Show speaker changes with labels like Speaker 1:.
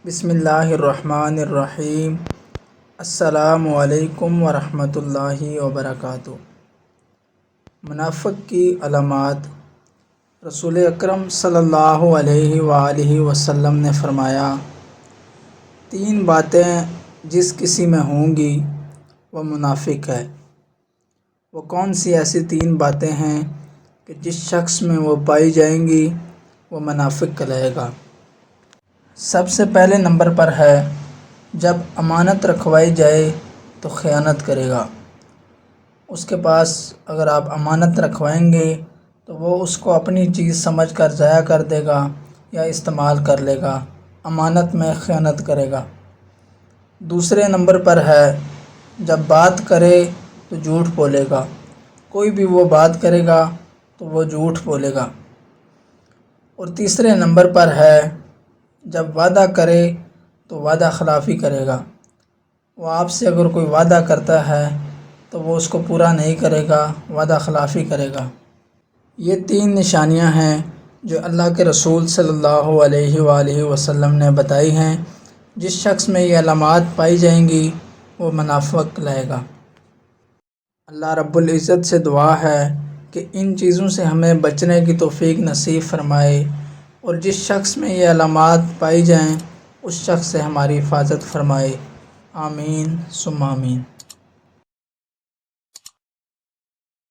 Speaker 1: بسم اللہ الرحمن الرحیم۔ السلام علیکم ورحمۃ اللہ وبرکاتہ۔ منافق کی علامات۔ رسول اکرم صلی اللہ علیہ وآلہ وسلم نے فرمایا، 3 باتیں جس کسی میں ہوں گی وہ منافق ہے۔ وہ کون سی ایسی 3 باتیں ہیں کہ جس شخص میں وہ پائی جائیں گی وہ منافق کہلائے گا؟ سب سے پہلے نمبر پر ہے، جب امانت رکھوائی جائے تو خیانت کرے گا۔ اس کے پاس اگر آپ امانت رکھوائیں گے تو وہ اس کو اپنی چیز سمجھ کر ضائع کر دے گا یا استعمال کر لے گا، امانت میں خیانت کرے گا۔ دوسرے نمبر پر ہے، جب بات کرے تو جھوٹ بولے گا، کوئی بھی وہ بات کرے گا تو وہ جھوٹ بولے گا۔ اور تیسرے نمبر پر ہے، جب وعدہ کرے تو وعدہ خلافی کرے گا۔ وہ آپ سے اگر کوئی وعدہ کرتا ہے تو وہ اس کو پورا نہیں کرے گا، وعدہ خلافی کرے گا۔ یہ 3 نشانیاں ہیں جو اللہ کے رسول صلی اللہ علیہ وآلہ وسلم نے بتائی ہیں۔ جس شخص میں یہ علامات پائی جائیں گی وہ منافق کہلائے گا۔ اللہ رب العزت سے دعا ہے کہ ان چیزوں سے ہمیں بچنے کی توفیق نصیب فرمائے، اور جس شخص میں یہ علامات پائی جائیں اس شخص سے ہماری حفاظت فرمائے۔ آمین ثم آمین۔